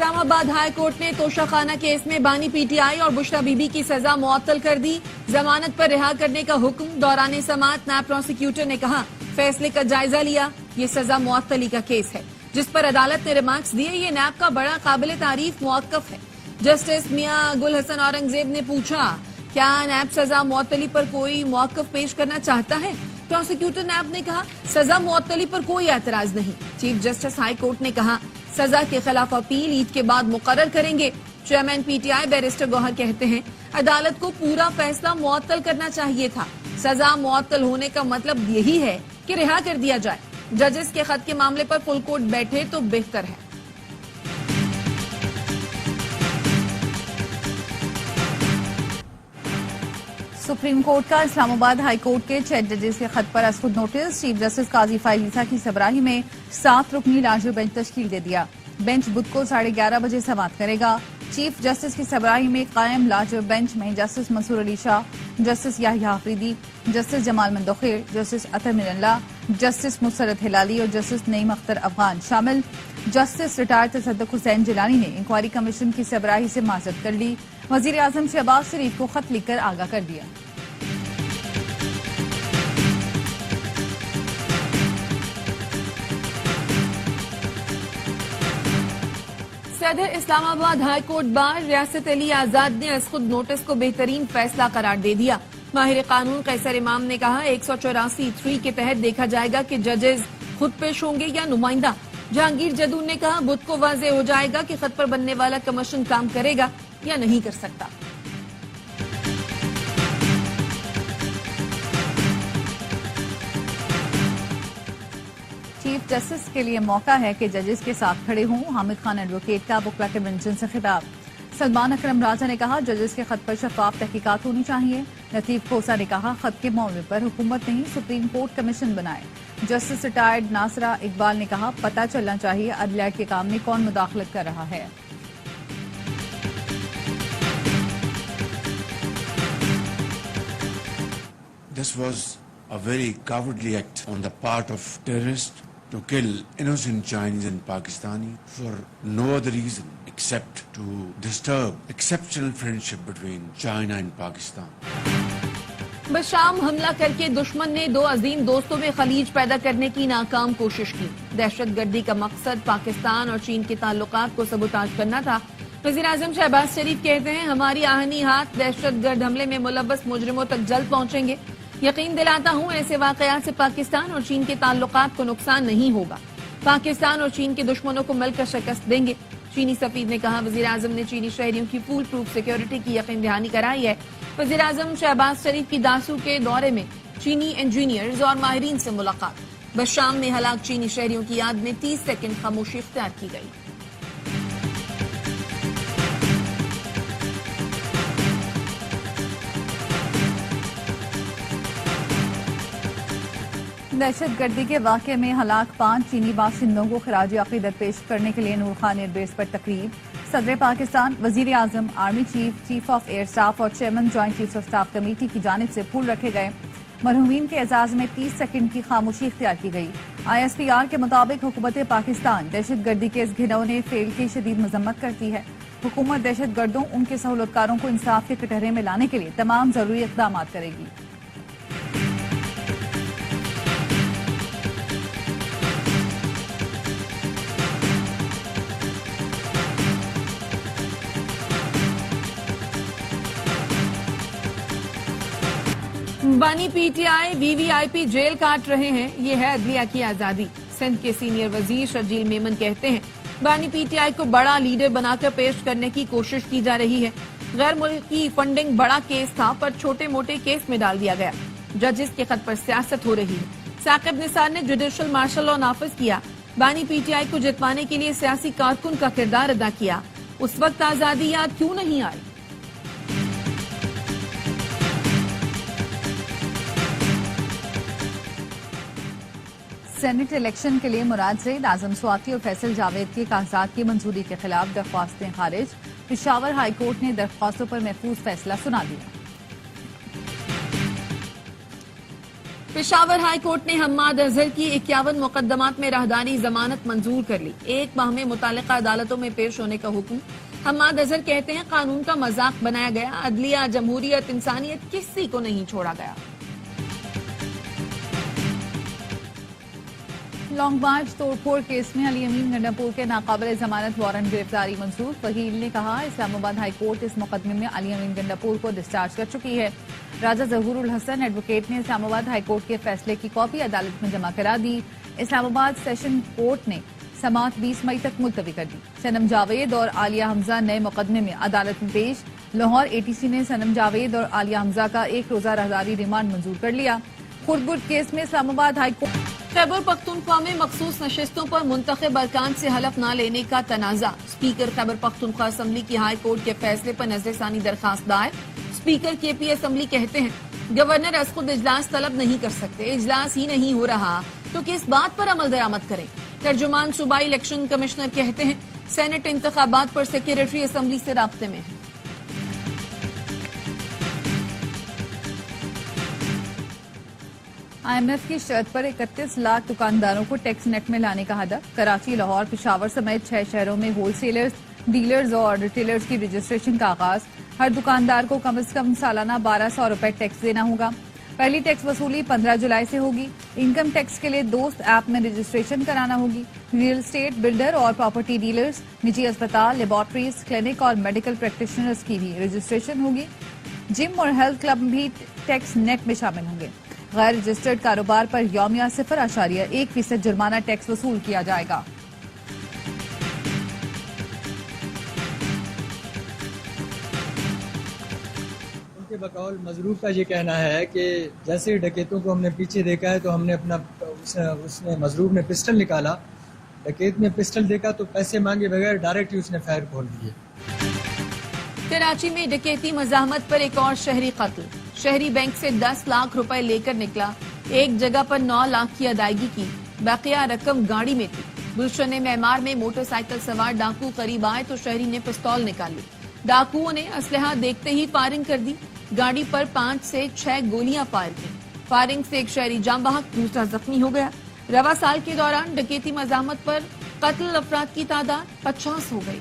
اسلام آباد high court نے توشہ خانہ کیس میں بانی پی ٹی آئی اور بشرا بی بی کی سزا معطل کر دی. ضمانت پر رہا کرنے کا حکم. دوران سماعت نائب پروسیکیوٹر نے کہا فیصلے کا جائزہ لیا. یہ سزا معطلی کا کیس ہے جس پر عدالت نے ریمارکس دیے. یہ نیب کا بڑا قابل تعریف موقف ہے. جسٹس میاں گل حسن اورنگزیب نے پوچھا کیا نیب سزا معطلی پر کوئی موقف پیش کرنا چاہتا ہے. پروسیکیوٹر نیب نے کہا سزا معطلی پر کوئی اعتراض نہیں. چیف جسٹس ہائی کورٹ نے کہا سزا کے خلاف اپیل عید کے بعد مقرر کریں گے. Chairman P T I barrister Gohar کہتے ہیں عدالت کو پورا فیصلہ معطل کرنا چاہیے تھا. سزا معطل ہونے کا مطلب یہی ہے کہ رہا کر دیا جائے. ججز کے خط کے معاملے پر فل کورٹ بیٹھے تو بہتر ہے. سپریم کورٹ کا اسلام آباد ہائی کورٹ کے 6 ججز کے خط پر از خود نوٹس. چیف جسٹس قاضی فائز عیسیٰ کی سربراہی میں 7 رکنی لارجر بینچ تشکیل دے دیا. بینچ بدھ کو 11:30 بجے سماعت کرے گا. چیف جسٹس کی سربراہی میں قائم لارجر بینچ میں جسٹس منصور علی شاہ, جسٹس یحییٰ آفریدی, جسٹس جمال مندوخیر, جسٹس اطہر من اللہ, جسٹس مسرت ہلالی اور جسٹس نعیم اختر افغان شامل. جسٹس ریٹائرڈ تصدق حسین جیلانی نے انکوائری کمیشن کی سربراہی سے معذرت کر لی. وزیر اعظم شہباز شریف کو خط لکھ کر آگاہ کر دیا. صدر اسلام آباد ہائی کورٹ بار ریاست علی آزاد نے از خود نوٹس کو بہترین فیصلہ قرار دے دیا. ماہر قانون قیصر امام نے کہا 184(3) کے تحت دیکھا جائے گا کہ ججز خود پیش ہوں گے یا نمائندہ. جہانگیر جدون نے کہا بدھ کو واضح ہو جائے گا کہ خط پر بننے والا کمیشن کام کرے گا یا نہیں کر سکتا. چیف جسٹس کے لیے موقع ہے کہ ججز کے ساتھ کھڑے ہوں. حامد خان ایڈوکیٹ کا بکرا کنونشن سے خطاب. سلمان اکرم راجہ نے کہا ججز کے خط پر شفاف تحقیقات ہونی چاہیے. لطیف کھوسا نے کہا خط کے معاملے پر حکومت نہیں سپریم کورٹ کمیشن بنائے. جسٹس ریٹائرڈ ناصرہ اقبال نے کہا پتہ چلنا چاہیے عدلیہ کے کام میں کون مداخلت کر رہا ہے. This was a very cowardly act on the part of terrorists to kill innocent Chinese and Pakistani for no other reason except to disturb exceptional friendship between China and Pakistan. Besham حملہ کر کے دشمن نے 2 عظیم دوستوں میں خلیج پیدا کرنے کی ناکام کوشش کی. دہشت گردی کا مقصد پاکستان اور چین کے تعلقات کو سبوتاژ کرنا تھا. وزیر اعظم شہباز شریف کہتے ہیں ہماری آہنی ہاتھ دہشت گرد حملے میں ملوث مجرموں تک جلد پہنچیں گے. یقین دلاتا ہوں ایسے واقعات سے پاکستان اور چین کے تعلقات کو نقصان نہیں ہوگا. پاکستان اور چین کے دشمنوں کو مل کر شکست دیں گے. چینی سفیر نے کہا وزیر اعظم نے چینی شہریوں کی فول پروف سیکیورٹی کی یقین دہانی کرائی ہے. وزیر اعظم شہباز شریف کی داسو کے دورے میں چینی انجینئرز اور ماہرین سے ملاقات. بشام میں ہلاک چینی شہریوں کی یاد میں 30 سیکنڈ خاموشی اختیار کی گئی. دہشت گردی کے واقعے میں ہلاک 5 چینی باشندوں کو خراج عقیدت پیش کرنے کے لیے نور خان ایئر بیس پر تقریب. صدر پاکستان, وزیر اعظم, army chief, chief of air staff اور chairman joint chief of staff committee کی جانب سے پھول رکھے گئے. مرحومین کے اعزاز میں 30 سیکنڈ کی خاموشی اختیار کی گئی. آئی ایس پی آر کے مطابق حکومت پاکستان دہشت گردی کے اس گھنونے فعل کی شدید مذمت کرتی ہے. حکومت دہشت گردوں ان کے سہولت کاروں کو انصاف کے کٹہرے میں لانے کے لیے تمام ضروری اقدامات کرے گی. بانی پی ٹی آئی وی وی آئی پی جیل کاٹ رہے ہیں. یہ ہے عدلیہ کی آزادی. سندھ کے سینئر وزیر شرجیل میمن کہتے ہیں بانی پی ٹی آئی کو بڑا لیڈر بنا کر پیش کرنے کی کوشش کی جا رہی ہے. غیر ملکی فنڈنگ بڑا کیس تھا پر چھوٹے موٹے کیس میں ڈال دیا گیا. ججز کے خط پر سیاست ہو رہی ہے. ثاقب نثار نے جوڈیشل مارشل لا نافذ کیا. بانی پی ٹی آئی کو جتوانے کے لیے سیاسی کارکن کا کردار ادا کیا. اس وقت آزادی یاد کیوں نہیں آئی. سینٹ الیکشن کے لیے مراد زید اعظم سواتی اور فیصل جاوید کے کاغذات کی منظوری کے خلاف درخواستیں خارج. پشاور ہائی کورٹ نے درخواستوں پر محفوظ فیصلہ سنا دیا. پشاور ہائی کورٹ نے حماد اظہر کی 51 مقدمات میں راہداری ضمانت منظور کر لی. 1 ماہ میں متعلقہ عدالتوں میں پیش ہونے کا حکم. حماد اظہر کہتے ہیں قانون کا مذاق بنایا گیا. عدلیہ، جمہوریت، انسانیت کسی کو نہیں چھوڑا گیا. لانگ مارچ توڑ پھوڑ کیس میں علی امین گنڈاپور کے ناقابل ضمانت وارنٹ گرفتاری منسوخ. وکیل نے کہا اسلام آباد ہائی کورٹ اس مقدمے میں علی امین گنڈاپور کو ڈسچارج کر چکی ہے. راجہ ظہور الحسن ایڈوکیٹ نے اسلام آباد ہائی کورٹ کے فیصلے کی کاپی عدالت میں جمع کرا دی. اسلام آباد سیشن کورٹ نے سماعت 20 مئی تک ملتوی کر دی. سنم جاوید اور عالیہ حمزہ نئے مقدمے میں عدالت میں پیش. لاہور ATC نے سنم جاوید اور عالیہ حمزہ کا 1 روزہ راہداری ریمانڈ منظور کر لیا. خردبرد کیس میں اسلام آباد ہائی کورٹ. خیبر پختونخوا میں مخصوص نشستوں پر منتخب ارکان سے حلف نہ لینے کا تنازع. اسپیکر خیبر پختونخوا اسمبلی کی ہائی کورٹ کے فیصلے پر نظر ثانی درخواست دائر. اسپیکر KP اسمبلی کہتے ہیں گورنر از خود اجلاس طلب نہیں کر سکتے. اجلاس ہی نہیں ہو رہا تو کس بات پر عمل درآمد کریں. ترجمان صوبائی الیکشن کمشنر کہتے ہیں سینٹ انتخابات پر سیکریٹری اسمبلی سے رابطے میں ہیں. IMF کی شرط پر 31 لاکھ دکانداروں کو ٹیکس نیٹ میں لانے کا ہدف. کراچی، لاہور، پشاور سمیت 6 شہروں میں ہول سیلرز، ڈیلرز اور ریٹیلرز کی رجسٹریشن کا آغاز. ہر دکاندار کو کم از کم سالانہ 1200 روپے ٹیکس دینا ہوگا. پہلی ٹیکس وصولی 15 جولائی سے ہوگی. انکم ٹیکس کے لیے دوست ایپ میں رجسٹریشن کرانا ہوگی. ریئل اسٹیٹ، بلڈر اور پراپرٹی ڈیلرز، نجی اسپتال، لیبارٹریز، کلینک اور میڈیکل پریکٹیشنرز کی بھی رجسٹریشن ہوگی. جم اور ہیلتھ کلب بھی ٹیکس نیٹ میں شامل ہوں گے. غیر رجسٹرڈ کاروبار پر یومیہ 0.1% جرمانہ ٹیکس وصول کیا جائے گا. ان کے بقول مضروب کا یہ کہنا ہے کہ جیسے ڈکیتوں کو ہم نے پیچھے دیکھا ہے تو ہم نے اس نے مضروب نے پسٹل نکالا. ڈکیت نے پسٹل دیکھا تو پیسے مانگے بغیر ڈائریکٹ ہی اس نے فائر کھول دیے. کراچی میں ڈکیتی مزاحمت پر ایک اور شہری قتل. شہری بینک سے 10 لاکھ روپے لے کر نکلا. ایک جگہ پر 9 لاکھ کی ادائیگی کی. بقیہ رقم گاڑی میں تھی. گلشن معمار میں موٹر سائیکل سوار ڈاکو قریب آئے تو شہری نے پستول نکال لی. ڈاکوؤں نے اسلحہ دیکھتے ہی فائرنگ کر دی. گاڑی پر 5 سے 6 گولیاں فائر کی. فائرنگ سے ایک شہری جاں بحق، دوسرا زخمی ہو گیا. رواں سال کے دوران ڈکیتی مزاحمت پر قتل افراد کی تعداد 50 ہو گئی.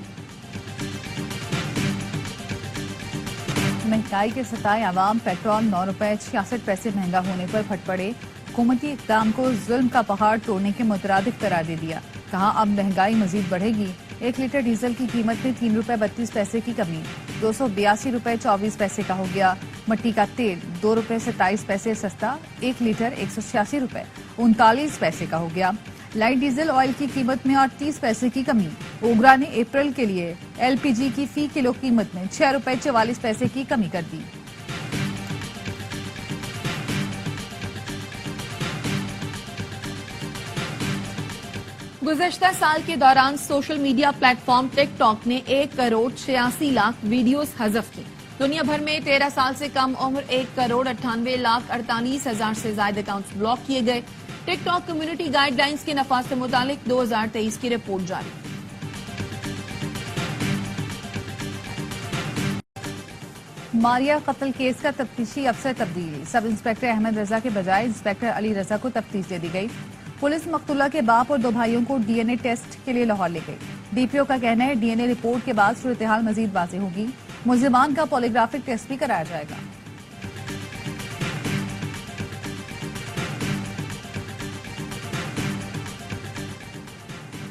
مہنگائی کے ستائے عوام پیٹرول 9 روپے 66 پیسے مہنگا ہونے پر پھٹ پڑے. حکومتی اقدام کو ظلم کا پہاڑ توڑنے کے مترادف قرار دے دیا. کہا اب مہنگائی مزید بڑھے گی. 1 لیٹر ڈیزل کی قیمت میں 3 روپے 32 پیسے کی کمی. 282 روپے 24 پیسے کا ہو گیا. مٹی کا تیل 2 روپے 27 پیسے سستا. 1 لیٹر 186 روپے 39 پیسے کا ہو گیا. لائٹ ڈیزل آئل کی قیمت میں اور 30 پیسے کی کمی. اوگرا نے اپریل کے لیے LPG کی فی کلو قیمت میں 6 روپے 44 پیسے کی کمی کر دی. گزشتہ سال کے دوران سوشل میڈیا پلیٹ فارم ٹک ٹاک نے 1 کروڑ 86 لاکھ ویڈیوز حذف کی. دنیا بھر میں 13 سال سے کم عمر 1 کروڑ 98 لاکھ 48 ہزار سے زائد اکاؤنٹس بلاک کیے گئے. ٹک ٹاک کمیونٹی گائیڈ لائنز کے نفاذ سے متعلق 2023 کی رپورٹ جاری. ماریا قتل کیس کا تفتیشی افسر تبدیلی. سب انسپکٹر احمد رضا کے بجائے انسپکٹر علی رضا کو تفتیش دے دی گئی. پولیس مقتولہ کے باپ اور 2 بھائیوں کو DNA ٹیسٹ کے لیے لاہور لے گئی. DPO کا کہنا ہے DNA رپورٹ کے بعد صورتحال مزید واضح ہوگی. ملزمان کا پولیگرافک ٹیسٹ بھی کرایا جائے گا.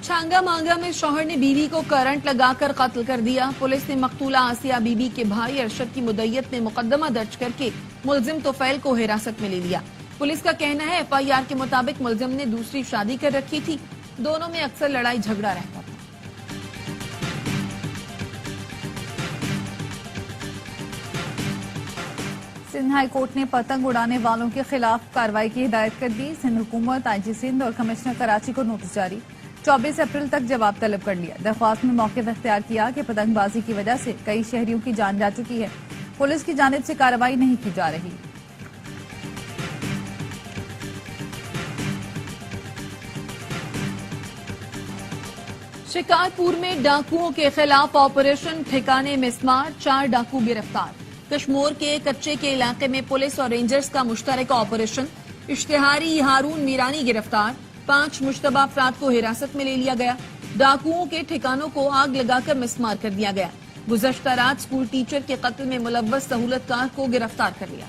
چھانگا مانگا میں شوہر نے بیوی کو کرنٹ لگا کر قتل کر دیا. پولیس نے مقتولہ آسیہ بی بی کے بھائی ارشد کی مدعیت میں مقدمہ درج کر کے ملزم توفیل کو حراست میں لے لیا. پولیس کا کہنا ہے FIR کے مطابق ملزم نے دوسری شادی کر رکھی تھی. دونوں میں اکثر لڑائی جھگڑا رہتا تھا. سندھ ہائی کورٹ نے پتنگ اڑانے والوں کے خلاف کارروائی کی ہدایت کر دی. سندھ حکومت، IG سندھ اور کمشنر کراچی کو نوٹس جاری. 24 اپریل تک جواب طلب کر لیا. درخواست میں موقف اختیار کیا کہ پتنگ بازی کی وجہ سے کئی شہریوں کی جان جا چکی ہے. پولیس کی جانب سے کارروائی نہیں کی جا رہی. شکارپور میں ڈاکوؤں کے خلاف آپریشن ٹھکانے مسمار. 4 ڈاکو گرفتار. کشمور کے کچے کے علاقے میں پولیس اور رینجرز کا مشترکہ آپریشن. اشتہاری ہارون میرانی گرفتار، 5 مشتبہ افراد کو حراست میں لے لیا گیا، ڈاکوؤں کے ٹھکانوں کو آگ لگا کر مسمار کر دیا گیا، گزشتہ رات اسکول ٹیچر کے قتل میں ملوث سہولت کار کو گرفتار کر لیا۔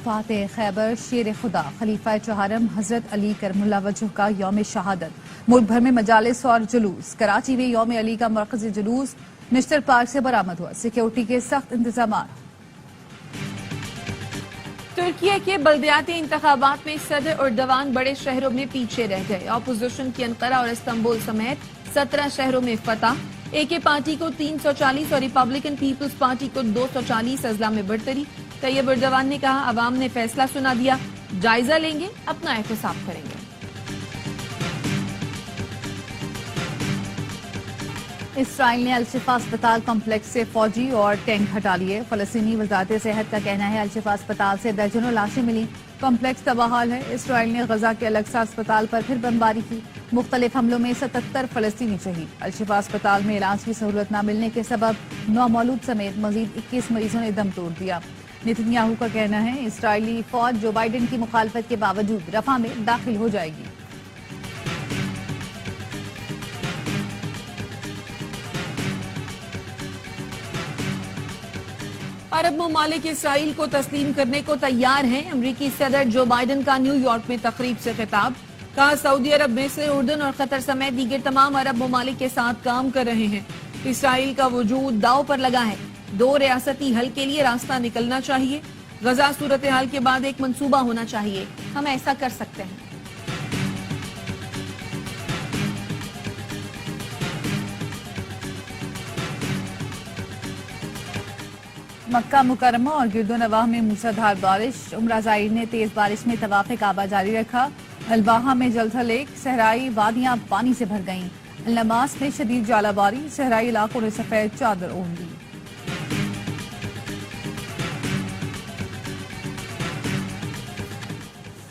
فاتح خیبر شیر خدا خلیفہ چہارم حضرت علی کرم اللہ وجہ کا یوم شہادت، ملک بھر میں مجالس اور جلوس۔ کراچی میں یوم علی کا مرکزی جلوس مسٹر پارک سے برآمد ہوا، سیکیورٹی کے سخت انتظامات۔ ترکیے کے بلدیاتی انتخابات میں صدر اردوان بڑے شہروں میں پیچھے رہ گئے، اپوزیشن کی انقرہ اور استنبول سمیت 17 شہروں میں فتح، اے کے پارٹی کو 340 اور ریپبلکن پیپلز پارٹی کو 240 اضلاع میں برتری۔ طیب اردوان نے کہا عوام نے فیصلہ سنا دیا، جائزہ لیں گے، اپنا احتساب کریں گے۔ اسرائیل نے الشفا اسپتال کمپلیکس سے فوجی اور ٹینک ہٹا لیے، فلسطینی وزارت صحت کا کہنا ہے الشفا اسپتال سے درجنوں لاشیں ملی، کمپلیکس تباہ ہے۔ اسرائیل نے غزہ کے الاقصی اسپتال پر پھر بمباری کی، مختلف حملوں میں 77 فلسطینی شہید۔ الشفا اسپتال میں علاج کی سہولت نہ ملنے کے سبب 9 مولود سمیت مزید 21 مریضوں نے دم توڑ دیا۔ نیتنیاہو کا کہنا ہے اسرائیلی فوج جو بائیڈن کی مخالفت کے باوجود رفح میں داخل ہو جائے گی۔ عرب ممالک اسرائیل کو تسلیم کرنے کو تیار ہیں، امریکی صدر جو بائیڈن کا نیو یارک میں تقریب سے خطاب، کہا سعودی عرب مصر، اردن اور قطر سمیت دیگر تمام عرب ممالک کے ساتھ کام کر رہے ہیں، اسرائیل کا وجود داؤ پر لگا ہے، 2 ریاستی حل کے لیے راستہ نکلنا چاہیے، غزہ صورتحال کے بعد ایک منصوبہ ہونا چاہیے، ہم ایسا کر سکتے ہیں۔ مکہ مکرمہ اور گرد و نواح میں موسلادھار بارش، عمرہ زائرین نے تیز بارش میں طواف کعبہ جاری رکھا، الباحہ میں جلتھا لیک، صحرائی وادیاں پانی سے بھر گئیں، النماس میں شدید ژالہ باری، صحرائی علاقوں نے سفید چادر اوڑھ لی۔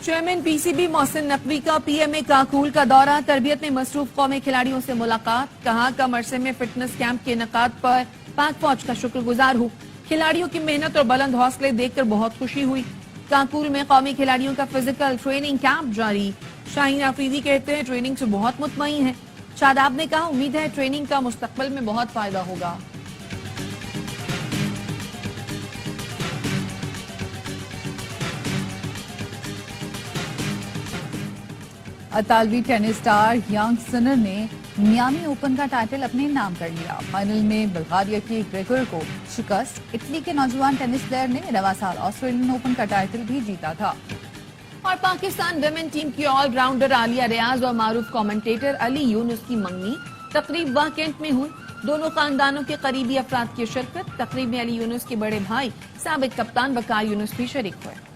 Chairman P C B Mohsin Naqvi کا پی ایم اے کاکول کا دورہ، تربیت میں مصروف قومی کھلاڑیوں سے ملاقات، کہا کم عرصے میں فٹنس کیمپ کے انعقاد پر پاک فوج کا شکر گزار ہوں، کھلاڑیوں کی محنت اور بلند حوصلے دیکھ کر بہت خوشی ہوئی۔ کاکول میں قومی کھلاڑیوں کا فزیکل ٹریننگ کیمپ جاری، شاہین آفریدی کہتے ہیں ٹریننگ سے بہت مطمئن ہیں، شاداب نے کہا امید ہے ٹریننگ کا مستقبل میں بہت فائدہ ہوگا۔ اطالوی ٹینس سٹار یانگ سنر نے میامی اوپن کا ٹائٹل اپنے نام کر لیا، فائنل میں بلغاریہ کی گریگور کو شکست، اٹلی کے نوجوان ٹینس پلیئر نے رواں سال آسٹریلین اوپن کا ٹائٹل بھی جیتا تھا۔ اور پاکستان ویمن ٹیم کی آل راؤنڈر عالیہ ریاض اور معروف کامنٹیٹر علی یونس کی منگنی، تقریب واہ کینٹ میں ہوئی، دونوں خاندانوں کے قریبی افراد کی شرکت، تقریب میں علی یونس کے بڑے بھائی سابق کپتان وقار یونس بھی شریک ہوئے۔